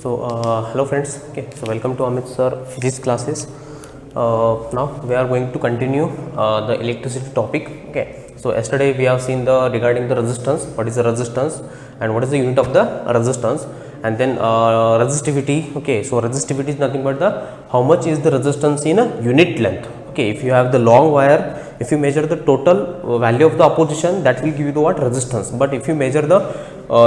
Hello friends. Okay, so welcome to Amit sir physics classes. Now we are going to continue the electricity topic. Okay, so yesterday we have seen the regarding the resistance. What is the resistance and what is the unit of the resistance, and then resistivity. Okay, so resistivity is nothing but the how much is the resistance in a unit length. Okay, if you have the long wire, if you measure the total value of the opposition, that will give you the what resistance. But if you measure the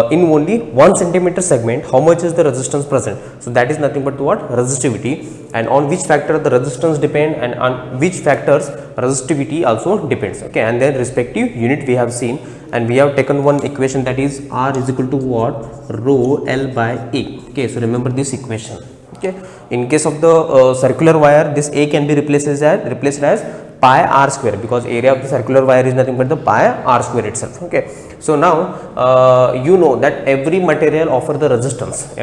in only 1 centimeter segment, how much is the resistance present? So that is nothing but what resistivity, and on which factor the resistance depend, and on which factors resistivity also depends. Okay, and then respective unit we have seen, and we have taken one equation, that is R is equal to what, rho L by A. Okay, so remember this equation. Okay, in case of the circular wire, this A can be replaced as pi r square, because area of the circular wire is nothing but the pi r square itself. Okay, so now you know that every material offer the resistance,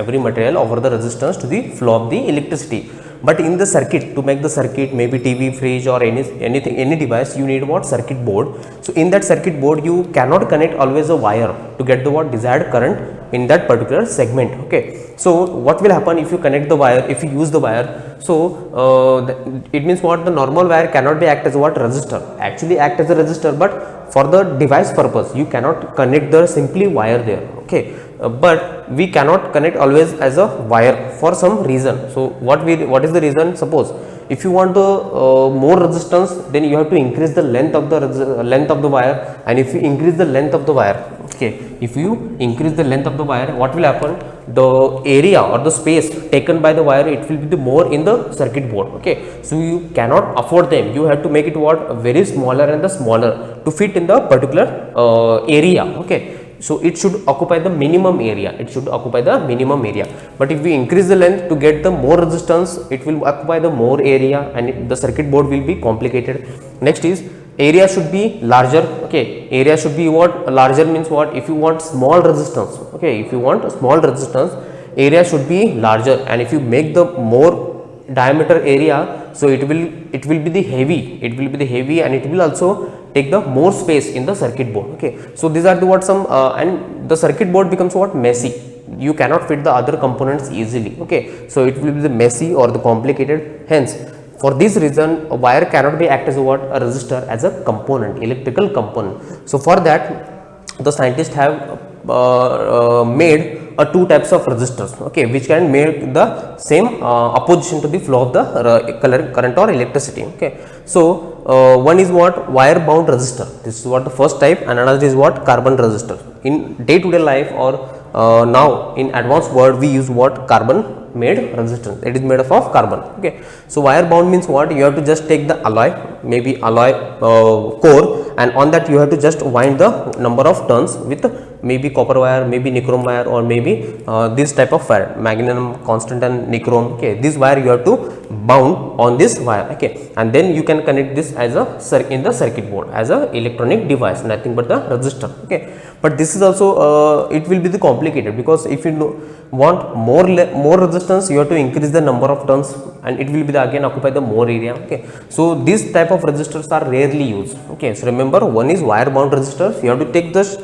to the flow of the electricity. But in the circuit, to make the circuit, maybe TV, fridge or any device, you need what, circuit board. So in that circuit board, you cannot connect always a wire to get the what desired current in that particular segment. Okay, so what will happen if you connect the wire, if you use the wire? So it means what, the normal wire cannot be act as what, resistor, actually act as a resistor, but for the device purpose you cannot connect the simply wire there. Okay, but we cannot connect always as a wire for some reason. So what is the reason? Suppose if you want more resistance, then you have to increase the length of the wire, and if you increase the length of the wire, okay, if you increase the length of the wire, what will happen? The area or the space taken by the wire, it will be the more in the circuit board. Okay, so you cannot afford them, you have to make it what, very smaller and the smaller to fit in the particular area. Okay, so it should occupy the minimum area, but if we increase the length to get the more resistance, it will occupy the more area, and the circuit board will be complicated. Next is area should be larger. Okay, area should be what, larger means what, if you want small resistance, okay, if you want small resistance, area should be larger, and if you make the more diameter area, so it will be the heavy, and it will also take the more space in the circuit board. Okay, so these are the what some and the circuit board becomes what, messy, you cannot fit the other components easily. Okay, so it will be the messy or the complicated. Hence, for this reason, a wire cannot be act as a what, a resistor, as a component, electrical component. So for that, the scientists have made two types of resistors, okay, which can make the same opposition to the flow of the current or electricity. Okay, so one is what, wire bound resistor. This is what the first type, and another is what, carbon resistor. In day to day life, or now in advanced world, we use what, carbon made resistance, it is made up of carbon. Okay, so wire bound means what, you have to just take the alloy, maybe alloy core, and on that you have to just wind the number of turns with maybe copper wire, maybe nichrome wire, or maybe this type of wire, magnesium constant and nichrome. Okay, this wire you have to bound on this wire. Okay, and then you can connect this as a in the circuit board as a electronic device, nothing but the resistor. Okay, but this is also it will be the complicated, because if you want more resistance, you have to increase the number of turns, and it will be the again occupy the more area. Okay, so this type of resistors are rarely used. Okay, so remember, one is wire bound resistors, you have to take this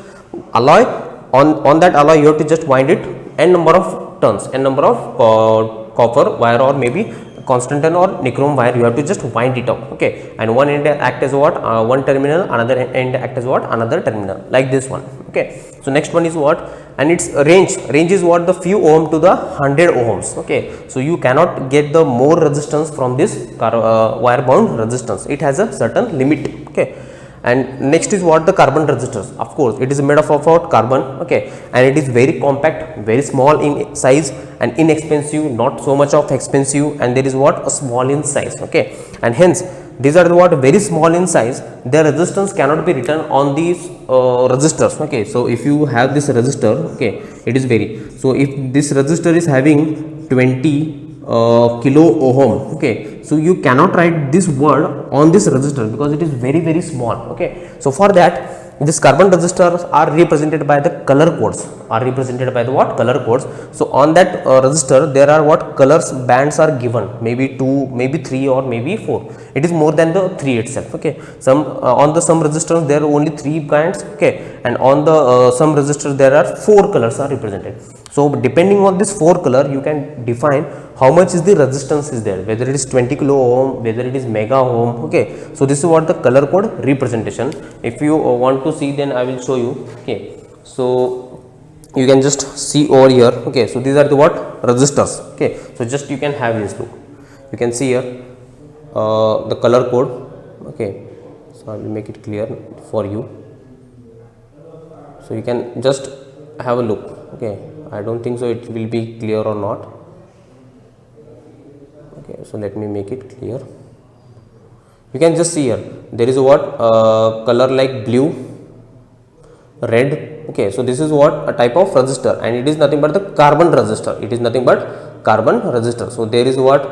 alloy, on that alloy you have to just wind it n number of turns, n number of copper wire or maybe constant or nichrome wire, you have to just wind it up. Okay, and one end act as what, one terminal, another end act as what, another terminal, like this one. Okay, so next one is what, and its range is what, the few ohm to the 100 ohms. Okay, so you cannot get the more resistance from this wire bound resistance, it has a certain limit. Okay, and next is what, the carbon resistors. Of course, it is made up of carbon. Okay, and it is very compact, very small in size, and inexpensive, not so much of expensive, and there is what, a small in size. Okay, and hence these are the what, very small in size, their resistance cannot be written on these resistors. Okay, so if you have this resistor, okay, it is very, so if this resistor is having 20 kilo ohm, okay, so you cannot write this word on this resistor because it is very small. Okay, so for that These carbon resistors are represented by the color codes, are represented by the what? Color codes. So on that resistor there are what? Colors bands are given, maybe 2, maybe 3 or maybe 4. It is more than the 3 itself. Okay, some on the some resistors there are only 3 bands. Okay, and on the some resistors there are 4 colors are represented. So depending on this 4 color you can define how much is the resistance is there, whether it is 20 kilo ohm, whether it is mega ohm. Okay, so this is what the color code representation. If you want to see, then I will show you. Okay, so you can just see over here. Okay, so these are the what? Resistors. Okay, so just you can have this look. You can see here the color code. Okay, so I will make it clear for you, so you can just have a look. Okay, I don't think so it will be clear or not. Okay, so let me make it clear. You can just see here there is a what? Color like blue, red. Okay, so this is what? A type of resistor, and it is nothing but the carbon resistor. It is nothing but carbon resistor. So there is what?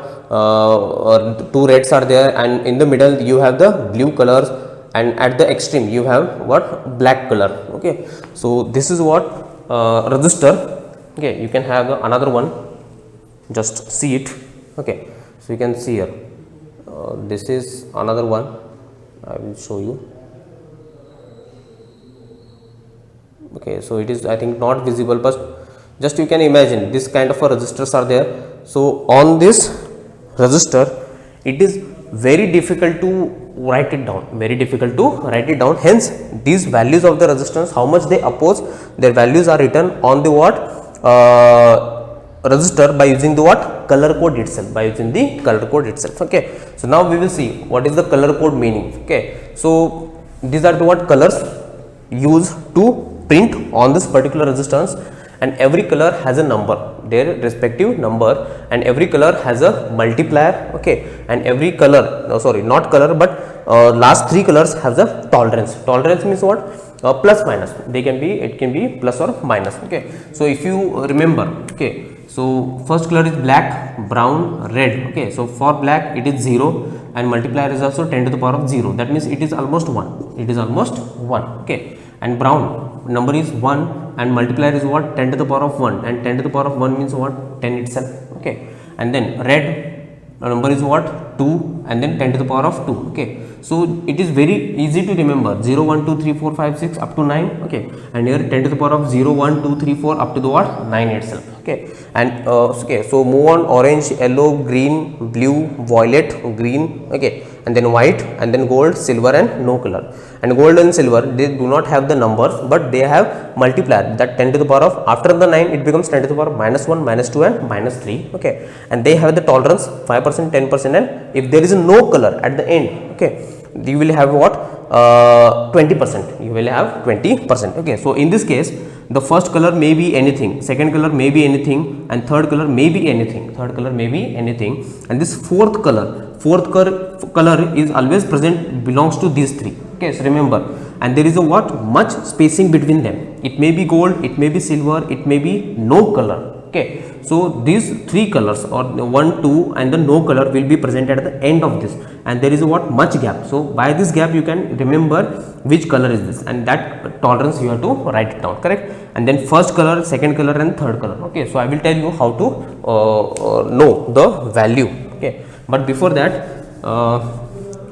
2 reds are there, and in the middle you have the blue colors, and at the extreme you have what? Black color. Okay, so this is what? Resistor. Okay, you can have another one, just see it. Okay, so you can see here this is another one. I will show you. Okay, so it is, I think, not visible, but just you can imagine this kind of a resistors are there. So on this resistor it is very difficult to write it down, hence these values of the resistance, how much they oppose, their values are written on the what? Resistor by using the what? Color code itself. Okay, so now we will see what is the color code meaning. Okay, so these are the what? Colors used to print on this particular resistance, and every color has a number, their respective number, and every color has a multiplier. Okay, and every color, no, sorry, not color, but last 3 colors has a tolerance. Tolerance means what? Plus minus, they can be, it can be plus or minus. Okay, so if you remember, okay, so first color is black, brown, red. Okay, so for black it is 0, and multiplier is also 10 to the power of 0, that means it is almost 1, okay, and brown number is 1, and multiplier is what? 10 to the power of 1, and 10 to the power of 1 means what? 10 itself. Okay, and then red number is what? 2, and then 10 to the power of 2. Okay, so it is very easy to remember, 0, 1, 2, 3, 4, 5, 6 up to 9. Okay, and here 10 to the power of 0, 1, 2, 3, 4 up to the what? 9 itself. Okay, and okay, so move on: orange, yellow, green, blue, violet, green. Okay, and then white, and then gold, silver, and no color. And gold and silver, they do not have the numbers, but they have multiplier, that 10 to the power of, after the 9 it becomes 10 to the power of -1, -2, and -3. Okay, and they have the tolerance 5%, 10%, and if there is no color at the end, okay, you will have what? 20%, you will have 20%. Okay, so in this case the first color may be anything, second color may be anything, and third color may be anything, and this fourth color is always present, belongs to these 3. Okay, so remember, and there is a what? Much spacing between them. It may be gold, it may be silver, it may be no color. Okay, so these 3 colors, or 1, 2, and the no color will be present at the end of this, and there is a what? Much gap. So by this gap you can remember which color is this, and that tolerance you have to write it down, correct? And then first color, second color, and third color. Okay, so I will tell you how to know the value. Okay, but before that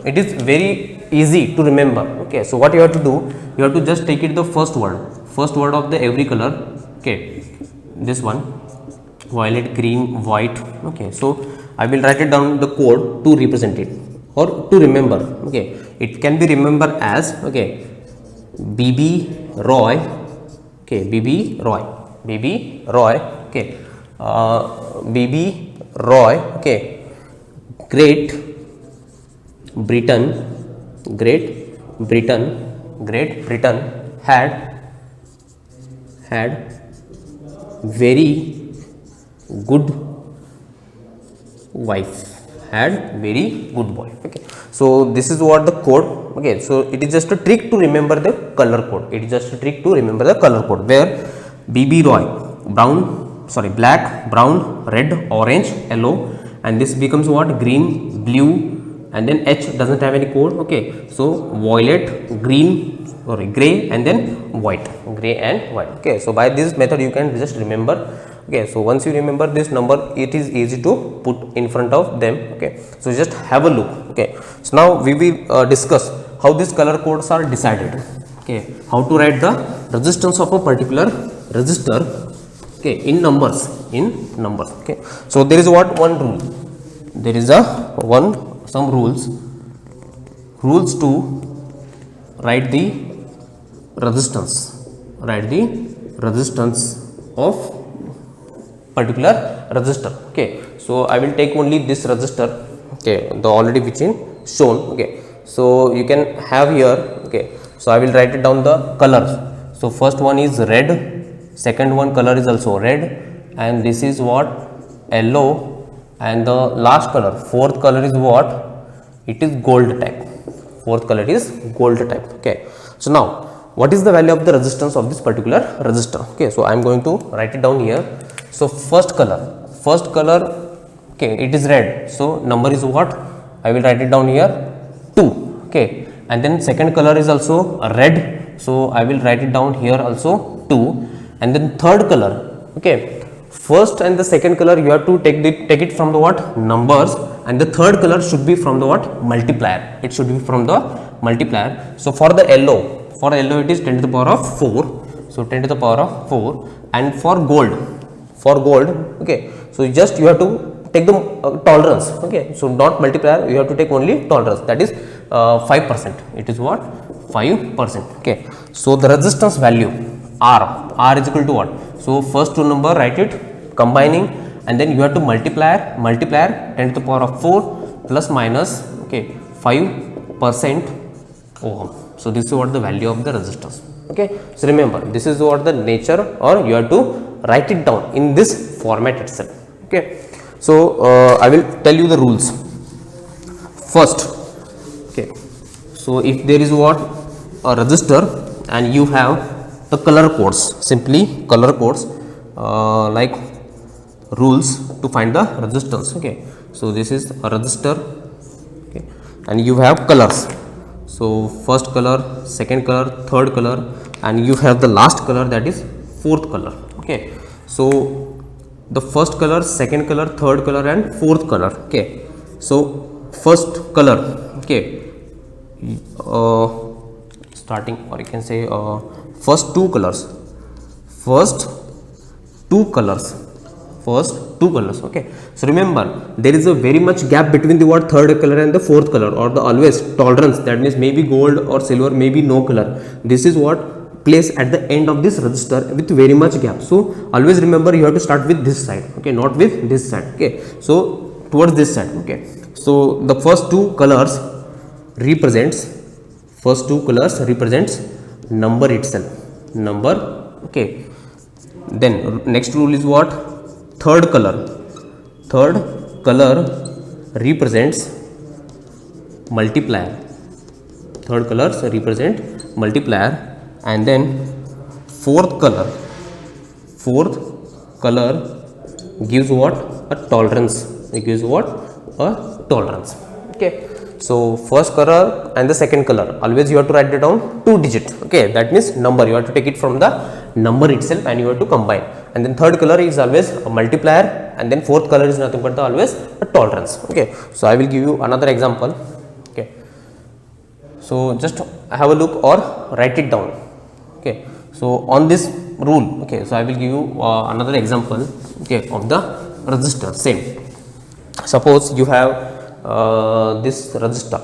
it is very easy to remember. Okay, so what you have to do, you have to just take it the first word of the every color. Okay, this one, violet, green, white. Okay, so I will write it down the code to represent it or to remember. Okay, it can be remembered as, okay, BB Roy. Okay, BB Roy. Okay, BB Roy. Okay, Great Britain had very good wife. Okay, so this is what the code. Okay, so it is just a trick to remember the color code. Where BB Roy, black, brown, red, orange, yellow, and this becomes what? Green, blue, and then H doesn't have any code. Okay, so violet, green, sorry, gray and then white, gray and white. Okay, so by this method you can just remember. Okay, so once you remember this number, it is easy to put in front of them. Okay, so just have a look. Okay, so now we will discuss how these color codes are decided. Okay, how to write the resistance of a particular resistor, okay, in numbers, okay. So there is what one rule, there is some rules to write the resistance of particular resistor. Okay, so I will take only this resistor, okay, the already which is shown. Okay, so you can have here. Okay, so I will write it down the colors. So first one is red, second one color is also red, and this is what yellow, and the last color, fourth color is what, it is gold type. Fourth color is gold type. Okay, so now what is the value of the resistance of this particular resistor? Okay, so I am going to write it down here. So first color, okay, it is red, so number is what, I will write it down here 2. Okay, and then second color is also red, so I will write it down here also 2. And then third color, okay, first and the second color you have to take it from the what, numbers, and the third color should be from the what, multiplier, it should be from the multiplier. So for the yellow, it is 10 to the power of 4, so 10 to the power of 4. And for gold, okay, so just you have to take the tolerance. Okay, so not multiplier, you have to take only tolerance, that is 5%, it is what, 5%. Okay, so the resistance value R is equal to what, so first two number write it combining, and then you have to multiplier 10 to the power of 4 plus minus, okay, 5% ohm. So this is what the value of the resistance. Okay, so remember this is what the nature, or you have to write it down in this format itself. Okay, so I will tell you the rules first. Okay, so if there is what, a resistor, and you have the color codes, simply color codes, like rules to find the resistance. Okay, so this is a resistor, okay, and you have colors. So first color, second color, third color, and you have the last color, that is fourth color. Okay, so the first color, second color, third color, and fourth color. Okay, so first color, okay, starting, or you can say first two colors. Okay, so remember there is a very much gap between the what, third color and the fourth color, or the always tolerance, that means maybe gold or silver, maybe no color. This is what place at the end of this resistor with very much gap. So always remember you have to start with this side, okay, not with this side. Okay, so towards this side. Okay, so the first two colors represents number itself, okay. Then next rule is what, third color represents multiplier, and then fourth color gives what, a tolerance, okay. So first color and the second color, always you have to write it down 2 digits. Okay, that means number, you have to take it from the number itself and you have to combine. And then third color is always a multiplier, and then fourth color is nothing but always a tolerance. Okay, so I will give you another example. Okay, so just have a look or write it down. Okay, so on this rule, okay, so I will give you another example, okay, of the resistor. Same, suppose you have this resistor.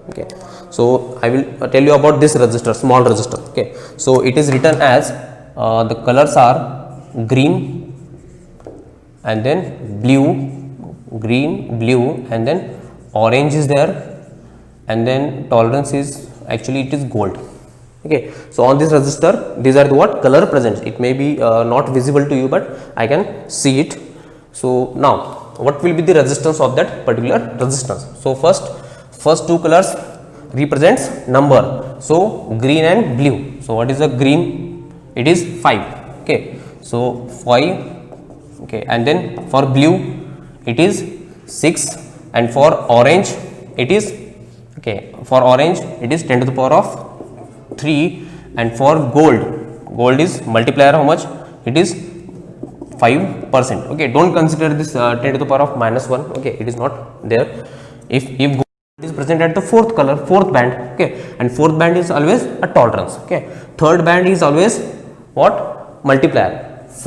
Okay, so I will tell you about this resistor, small resistor. Okay, so it is written as the colors are green and then blue, and then orange is there, and then tolerance is, actually it is gold. Okay, so on this resistor these are the what, color present. It may be not visible to you, but I can see it. So now what will be the resistance of that particular resistance? So first two colors represents number, so green and blue. So what is the green? It is 5. Okay, so 5. Okay, and then for blue it is 6, and for orange it is Okay, for orange it is 10 to the power of 3, and for gold is multiplier how much? It is 5%. Okay, don't consider this 10 to the power of -1. Okay, it is not there. If gold is present at the fourth band, okay, and fourth band is always a tolerance. Okay, third band is always what? Multiplier.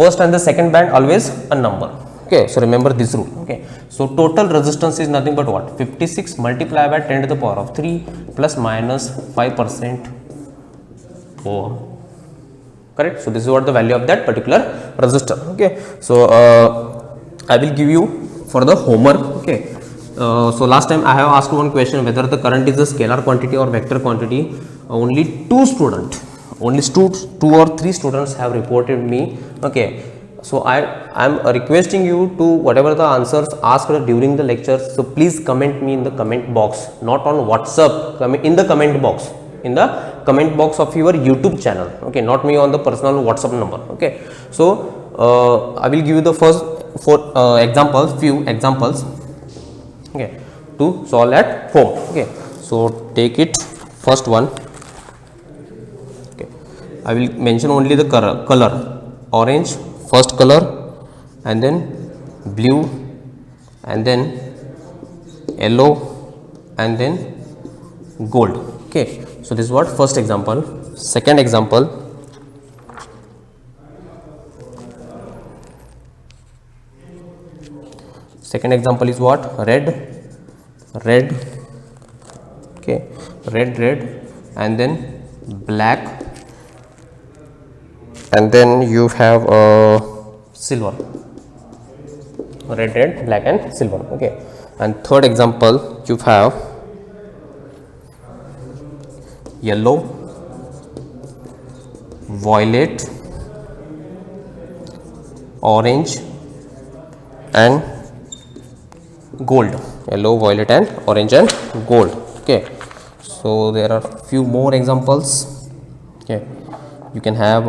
First and the second band always a number. Okay, so remember this rule. Okay, so total resistance is nothing but what? 56 multiplied by 10 to the power of 3 plus minus 5% ohm. Correct. So this is what the value of that particular resistor. Okay, so I will give you for the homework. Okay, so last time I have asked one question whether the current is a scalar quantity or vector quantity. Only two or three students have reported me. Okay, so I am requesting you to whatever the answers asked during the lecture, so please comment me in the comment box, not on WhatsApp, in the comment box, in the comment box of your YouTube channel. Okay, not me on the personal WhatsApp number. Okay, so I will give you the first few examples. Okay, to solve at home. Okay, so take it first one. Okay, I will mention only the color orange first color, and then blue, and then yellow, and then gold. Okay, so this is what first example. Second example, is what? Red. Okay, red, and then black, and then you have silver. Red, black, and silver. Okay, and third example you have yellow, violet, orange, and gold. Yellow, violet, and orange, and gold. Okay, so there are few more examples. Okay, you can have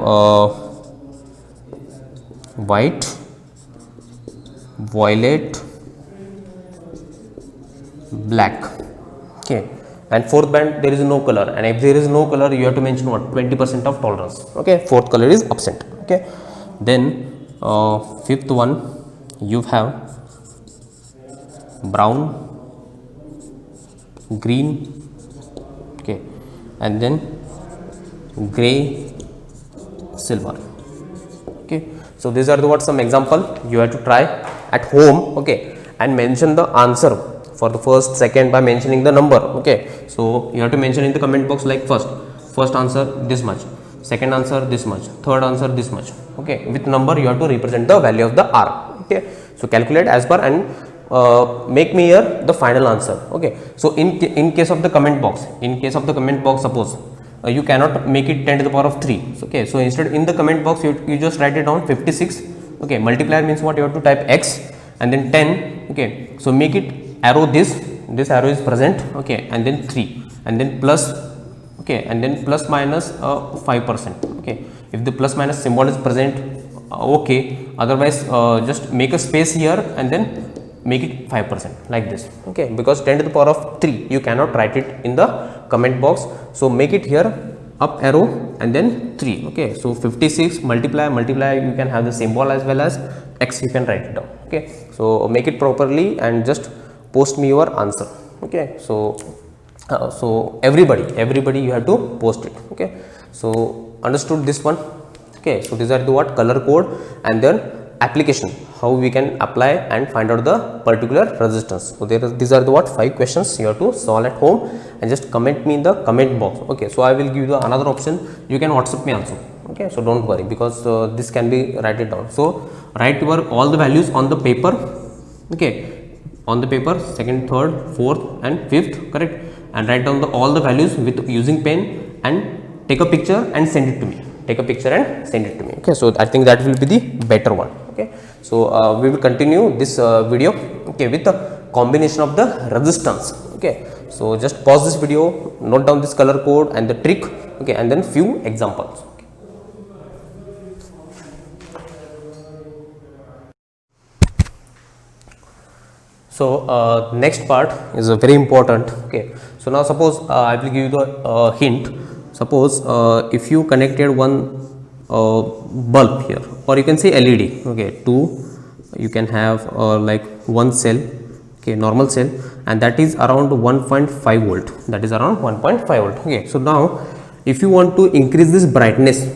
white, violet, black. Okay, and fourth band there is no color, and if there is no color you have to mention what? 20% of tolerance. Okay, fourth color is absent. Okay, then fifth one you have brown, green, okay, and then gray, silver. Okay, so these are the what some example you have to try at home. Okay, and mention the answer for the first, second by mentioning the number. Okay, so you have to mention in the comment box, like first answer this much, second answer this much, third answer this much. Okay, with number you have to represent the value of the R. Okay, so calculate as per and make me here the final answer. Okay, so in case of the comment box, suppose you cannot make it 10 to the power of 3. Okay, so instead in the comment box you just write it down 56. Okay, multiplier means what? You have to type x and then 10. Okay, so make it arrow, this arrow is present. Okay, and then 3, and then plus. Okay, and then plus minus 5%. Okay, if the plus minus symbol is present, okay, otherwise just make a space here and then make it 5% like this. Okay, because 10 to the power of 3 you cannot write it in the comment box, so make it here up arrow and then 3. Okay, so 56 multiply, you can have the symbol as well as x, you can write it down. Okay, so make it properly and just post me your answer. Okay, so everybody you have to post it. Okay, so understood this one. Okay, so these are the what? Color code, and then application, how we can apply and find out the particular resistance. So these are the what? 5 questions you have to solve at home, and just comment me in the comment box. Okay, so I will give you the another option, you can WhatsApp me also. Okay, so don't worry, because this can be write it down. So write your all the values on the paper. Okay, on the paper, second, third, fourth, and fifth, correct, and write down all the values with using pen, and take a picture and send it to me. Okay, so I think that will be the better one. Okay, so we will continue this video, okay, with the combination of the resistance. Okay, so just pause this video, note down this color code and the trick. Okay, and then few examples. Okay. So next part is very important. Okay, So now suppose I will give you the hint. Suppose if you connected one bulb here, or you can say LED, okay, two, you can have like one cell, okay, normal cell, and that is around 1.5 volt, that is around 1.5 volt. Okay, so now if you want to increase this brightness,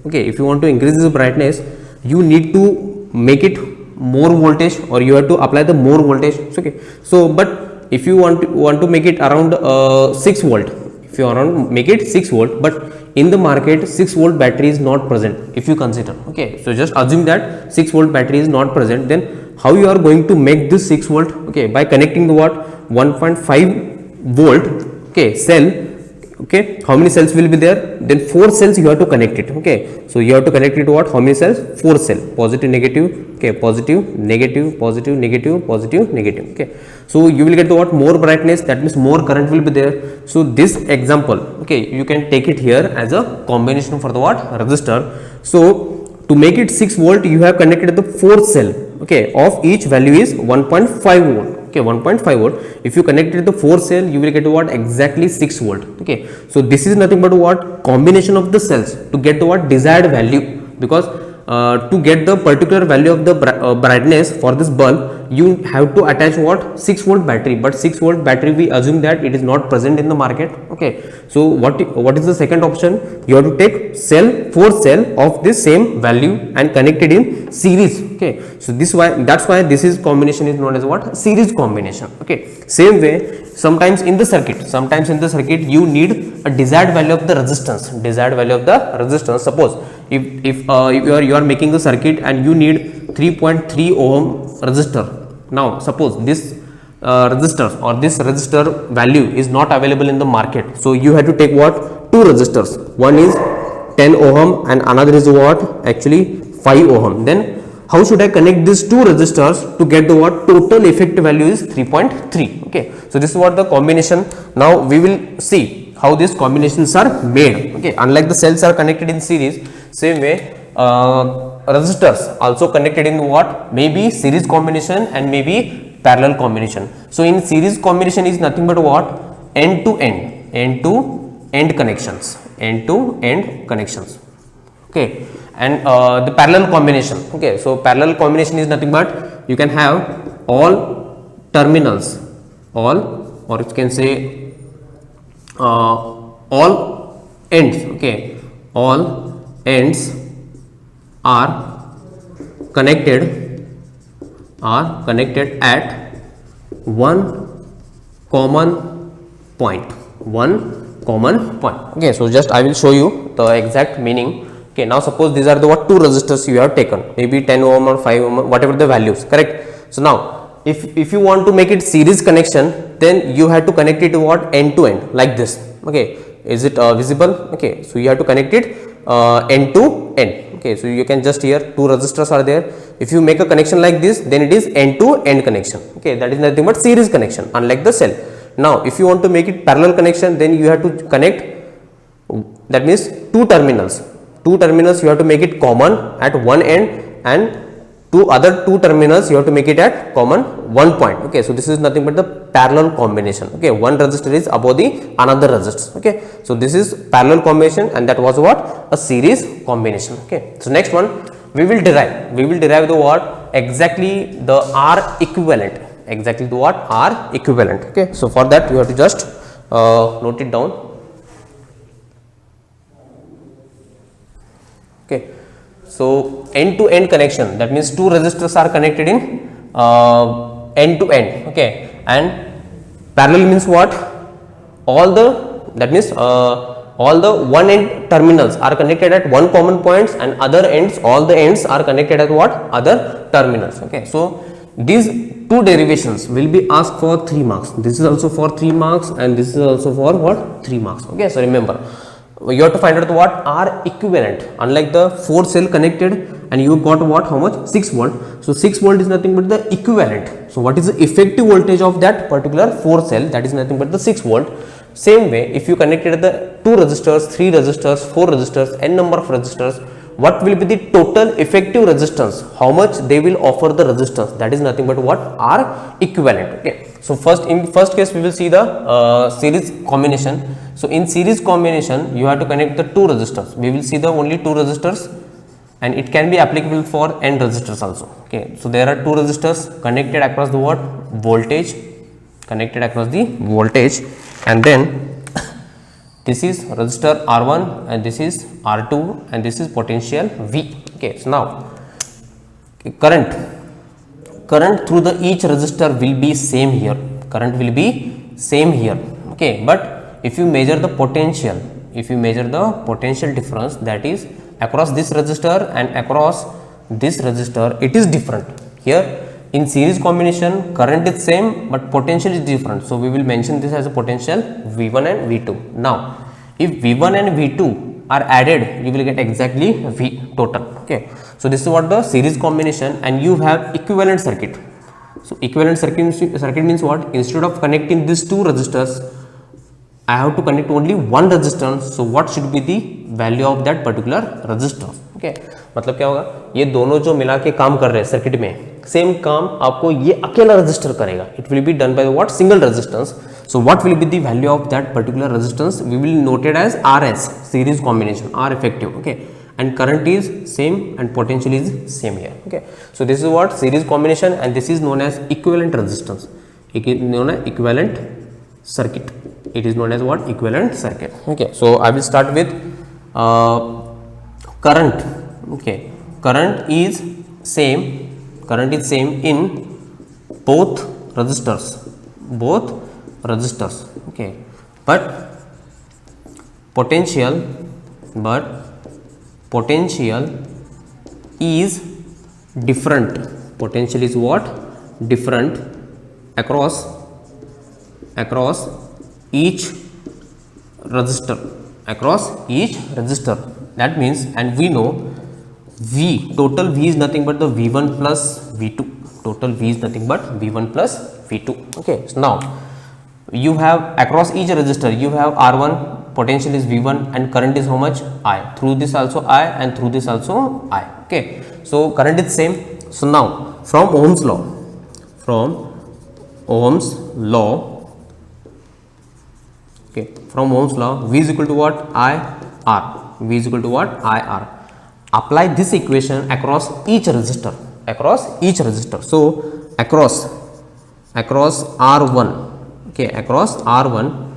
okay, if you want to increase this brightness, you need to make it more voltage, or you have to apply the more voltage. Okay, so but if you want to make it around 6 volt, if you around make it 6 volt, but in the market 6 volt battery is not present, if you consider. Okay, so just assume that 6 volt battery is not present, then how you are going to make this 6 volt? Okay, by connecting the what, 1.5 volt, okay, cell. Okay, how many cells will be there? Then 4 cells you have to connect it. Okay, so you have to connect it to what? How many cells? 4 cell, positive, negative. Okay, positive, negative, positive, negative, positive, negative. Okay, so you will get the what? More brightness, that means more current will be there. So this example, okay, you can take it here as a combination for the what? Resistor. So to make it 6 volt, you have connected the 4 cell, okay, of each value is 1.5 volt. Okay, 1.5 volt. If you connected the 4 cell, you will get what? Exactly 6 volt. Okay, so this is nothing but what? Combination of the cells to get the what? Desired value, because to get the particular value of the brightness for this bulb, you have to attach what? 6 volt battery, but 6 volt battery we assume that it is not present in the market. Okay, so what is the second option? You have to take cell, 4 cell of this same value and connect it in series. Okay, so that's why this is combination is known as what? Series combination. Okay, same way sometimes in the circuit you need a desired value of the resistance. Suppose if you are making the circuit and you need 3.3 ohm resistor. Now suppose this resistors or this resistor value is not available in the market, so you have to take what? 2 resistors. One is 10 ohm and another is what? Actually 5 ohm. Then how should I connect these 2 resistors to get the what? Total effect value is 3.3. Okay, so this is what the combination. Now we will see how these combinations are made. Okay, unlike the cells are connected in series, same way resistors also connected in what? Maybe series combination and maybe parallel combination. So in series combination is nothing but what? End to end connections, okay, and the parallel combination. Okay, so parallel combination is nothing but you can have all terminals, or you can say all ends. Okay, all ends are connected at one common point. Okay, so just I will show you the exact meaning. Okay, now suppose these are the what? 2 resistors you have taken, maybe 10 ohm or 5 ohm, whatever the values, correct? So now if you want to make it series connection, then you have to connect it to what? End to end, like this. Okay, is it visible? Okay, so you have to connect it end to end. Okay, so you can just here 2 resistors are there. If you make a connection like this, then it is end to end connection. Okay, that is nothing but series connection, unlike the cell. Now if you want to make it parallel connection, then you have to connect, that means 2 terminals you have to make it common at one end, and other 2 terminals you have to make it at common one point. Okay, so this is nothing but the parallel combination. Okay, one resistor is above the another resistor. Okay, so this is parallel combination, and that was what? A series combination. Okay, so next one we will derive the what? Exactly the R equivalent. Okay, so for that you have to just note it down. Okay, so end to end connection, that means 2 resistors are connected in end to end. Okay, and parallel means what? All the one end terminals are connected at one common points, and all the ends are connected at what? Other terminals. Okay, so these 2 derivations will be asked for 3 marks. This is also for 3 marks, and this is also for what? 3 marks. Okay, so remember you have to find out what? R equivalent. Unlike the 4 cell connected and you got what? How much? 6 volt. So 6 volt is nothing but the equivalent. So what is the effective voltage of that particular 4 cell? That is nothing but the 6 volt. Same way, if you connected the 2 resistors, 3 resistors, 4 resistors, n number of resistors, what will be the total effective resistance, how much they will offer the resistance, that is nothing but what, R equivalent. Okay, so in first case we will see the series combination. So in series combination you have to connect the two resistors. We will see the only two resistors, and it can be applicable for n resistors also. Okay, so there are two resistors connected across the what, voltage, connected across the voltage, and then this is resistor R1 and this is R2 and this is potential V. Okay, so now current through the each resistor will be same here, current will be same here. Okay, but if you measure the potential, difference, that is across this resistor and across this resistor, it is different. Here in series combination current is same but potential is different, so we will mention this as a potential V1 and V2. Now if V1 and V2 are added, you will get exactly V total. Okay, so this is what the series combination, and you have equivalent circuit. So equivalent circuit means what, instead of connecting these two resistors, I have to connect only one resistance. So what should be the value of that particular resistance? Okay, मतलब क्या होगा, ये दोनों जो मिला के काम कर रहे हैं सर्किट में, सेम काम आपको ये अकेला रजिस्टर करेगा. It will be done by what, single resistance. So what will be the value of that particular resistance, we will noted as RS, series combination, R effective. Okay, and current is same and potential is same here. Okay, so this is what series combination, and this is known as equivalent resistance. It is known as equivalent circuit. It is known as what, equivalent circuit. Okay, so I will start with current. Okay, current is same in both resistors. Okay, but potential is different. Potential is what, different across each resistor, that means, and we know V, total V is nothing but the V1 plus V2, total V is nothing but V1 plus V2. Okay, so now you have across each resistor you have R1, potential is V1, and current is how much, I, through this also I and through this also I. Okay, so current is same. So now from Ohm's law, okay, from Ohm's law, V is equal to what, IR. V is equal to what, IR. Apply this equation across each resistor. So across R1. Okay, across R1.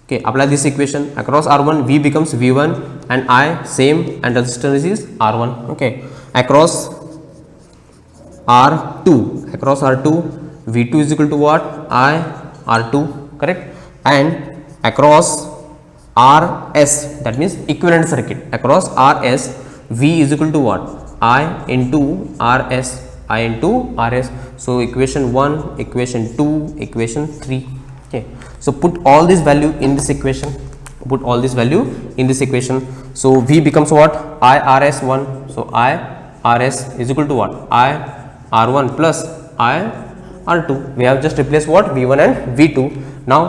Okay, apply this equation across R1. V becomes V1 and I same, and resistance is R1. Okay, across R2. V2 is equal to what, R2. Correct. And across RS, that means equivalent circuit, across RS, V is equal to what, I into RS. So equation 1, equation 2, equation 3. Okay, so put all this value in this equation. So V becomes what, IRS1. So IRS is equal to what, IR1 plus IR2. We have just replaced what, V1 and V2. Now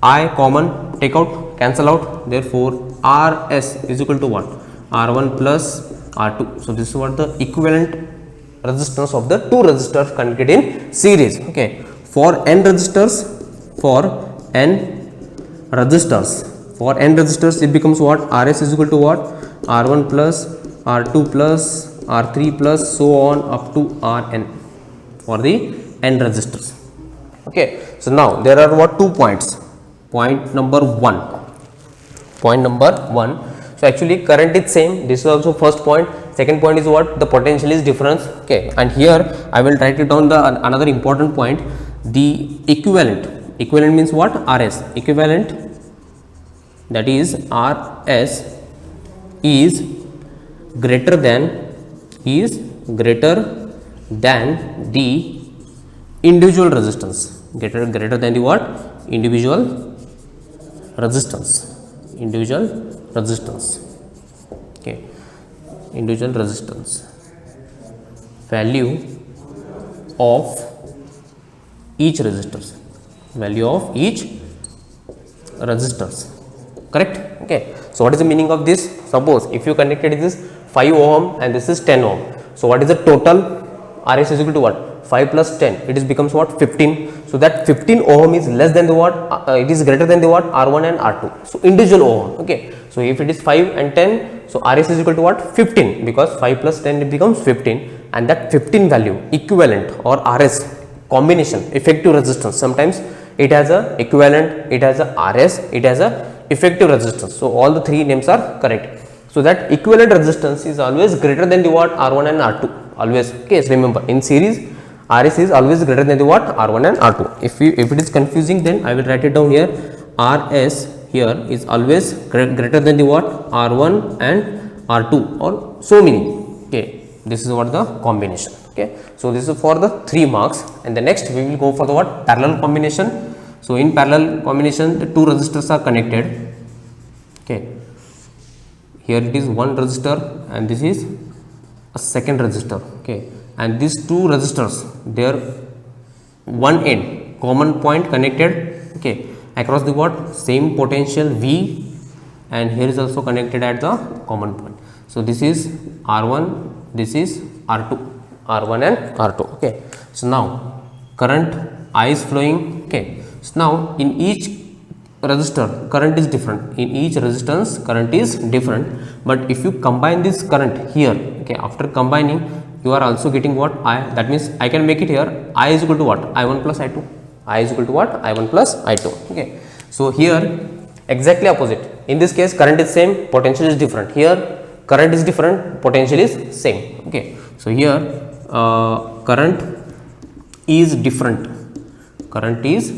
I common, take out, cancel out, therefore RS is equal to what, R1 plus R2. So this is what the equivalent resistance of the two resistors connected in series. Okay, for n resistors it becomes what, RS is equal to what, R1 plus R2 plus R3 plus so on up to Rn for the n resistors. Okay, so now there are what, 2 points. Point number one. So actually current is same. This is also first point. Second point is what, the potential is difference. Okay, and here I will write it down the another important point. The equivalent means what, RS. Equivalent, that is RS is greater than the individual resistance. Greater than the what, individual resistance. Okay, individual resistance, value of each resistors, correct. Okay, So what is the meaning of this? Suppose if you connected this 5 ohm and this is 10 ohm. So what is the total? Rs is equal to what? 5 plus 10, it is becomes what? 15. So that 15 ohm is less than the what? It is greater than the what? R1 and R2. So individual ohm. Okay. So if it is 5 and 10, so Rs is equal to what? 15, because 5 plus 10 it becomes 15, and that 15 value equivalent or Rs combination effective resistance. Sometimes it has a equivalent, it has a Rs, it has a effective resistance. So all the three names are correct. So that equivalent resistance is always greater than the what? R1 and R2. Always. Okay. So remember, in series Rs is always greater than the what? R1 and R2. If it is confusing, then I will write it down here. Rs here is always greater than the what? R1 and R2, or so many. Okay. This is what the combination. Okay. So this is for the 3 marks, and the next we will go for the what? Parallel combination. So in parallel combination, the two resistors are connected. Okay. Here it is one resistor and this is a second resistor. Okay. And these two resistors, their one end common point connected, okay, across the what? Same potential V, and here is also connected at the common point. So this is R1, this is R2, R1 and R2. Okay. So now current I is flowing. Okay. So now in each resistor current is different, in each resistance current is different, but if you combine this current here, okay, after combining you are also getting what? I, that means I can make it here I is equal to what? I1 plus I2, I is equal to what? I1 plus I2. Okay. So here exactly opposite, in this case current is same, potential is different. Here current is different, potential is same. Okay. So here current is different, current is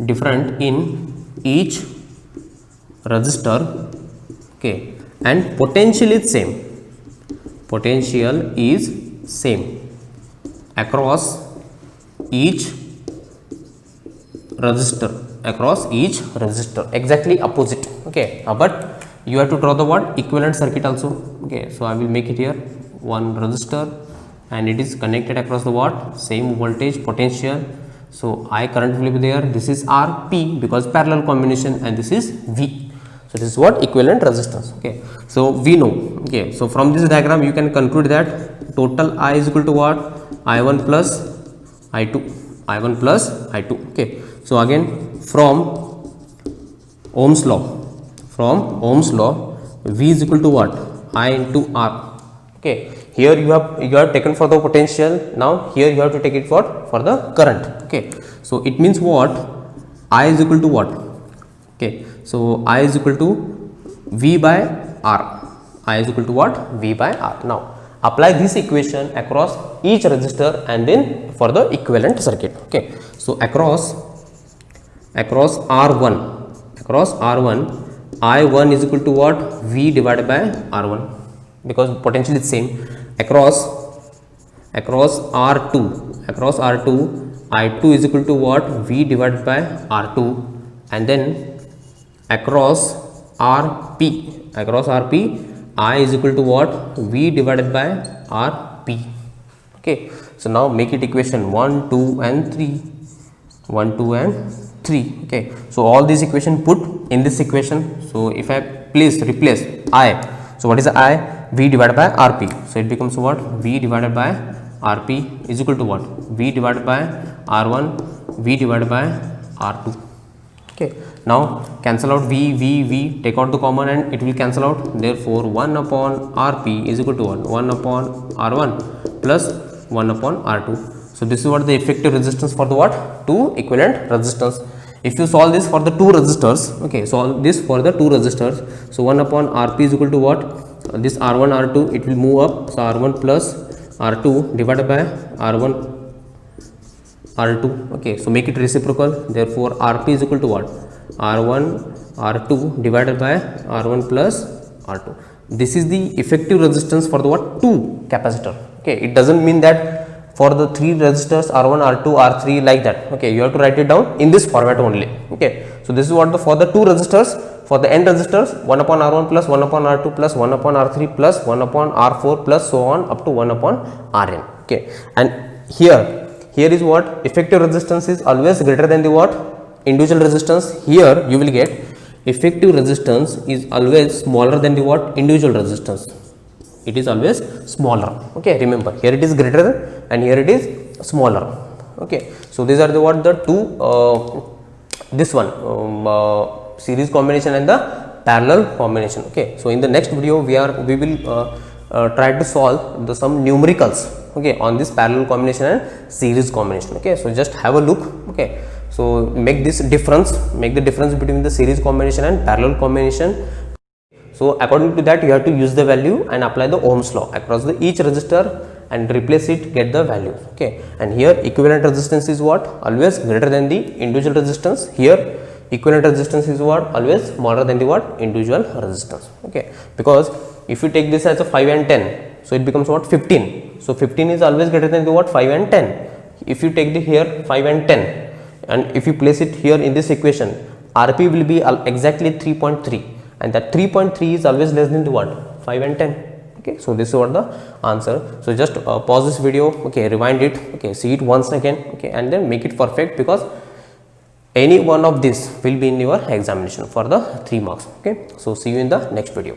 different in each resistor, okay, and potential is same, potential is same across each resistor, across each resistor, exactly opposite. Okay. But you have to draw the what? Equivalent circuit also. Okay. So I will make it here one resistor, and it is connected across the what? Same voltage, potential. So I current will be there, this is Rp because parallel combination, and this is V. So this is what? Equivalent resistance. Okay. So we know. Okay. So from this diagram you can conclude that total I is equal to what? I1 plus I2, I1 plus I2. Okay. So again from Ohm's law, V is equal to what? I into R. Okay. Here you have taken for the potential, now here you have to take it for the current. Okay. So it means what? I is equal to what? Okay. So I is equal to V by R. I is equal to what? V by R. Now apply this equation across each resistor and then for the equivalent circuit. Okay. So across R1, I1 is equal to what? V divided by R1, because potential is same. Across R2, I2 is equal to what? V divided by R2, and then across RP, I is equal to what? V divided by Rp. Okay. So now make it equation 1, 2 and 3, 1, 2 and 3. Okay. So all these equation put in this equation. So if I please replace I, so what is the I? V divided by Rp. So it becomes what? V divided by Rp is equal to what? V divided by R1, V divided by R2. Okay. Now cancel out V, take out the common and it will cancel out. Therefore 1 upon Rp is equal to what? 1 upon R1 plus 1 upon R2. So this is what the effective resistance for the what? Two equivalent resistance. If you solve this for the two resistors, okay, solve this for the two resistors. So 1 upon Rp is equal to what? This R1, R2, it will move up. So R1 plus R2 divided by R1, R2. Okay, so make it reciprocal. Therefore Rp is equal to what? R1, R2 divided by R1 plus R2. This is the effective resistance for the what? Two capacitor. Okay, it doesn't mean that for the three resistors R1, R2, R3 like that. Okay, you have to write it down in this format only. Okay, so this is what the for the two resistors. For the n resistors, 1 upon R1 plus 1 upon R2 plus 1 upon R3 plus 1 upon R4 plus so on up to 1 upon Rn. Okay, and here is what? Effective resistance is always greater than the what? Individual resistance. Here you will get effective resistance is always smaller than the what? Individual resistance. It is always smaller. Okay, remember here it is greater and here it is smaller. Okay, so these are the what? The two this one series combination and the parallel combination. Okay, so in the next video we will try to solve some numericals, okay, on this parallel combination and series combination. Okay, so just have a look. Okay, so make the difference between the series combination and parallel combination. So according to that you have to use the value and apply the Ohm's law across the each resistor and replace it, get the values. Okay, and here equivalent resistance is what? Always greater than the individual resistance. Here equivalent resistance is what? Always smaller than the what? Individual resistance. Okay, because if you take this as a 5 and 10, so it becomes what? 15. So 15 is always greater than the what? 5 and 10. If you take the here 5 and 10 and if you place it here in this equation, RP will be exactly 3.3 and that 3.3 is always less than the what? 5 and 10. Okay, so this is what the answer. So just pause this video, okay, rewind it, okay, see it once again, okay, and then make it perfect, because any one of this will be in your examination for the 3 marks. Okay, so see you in the next video.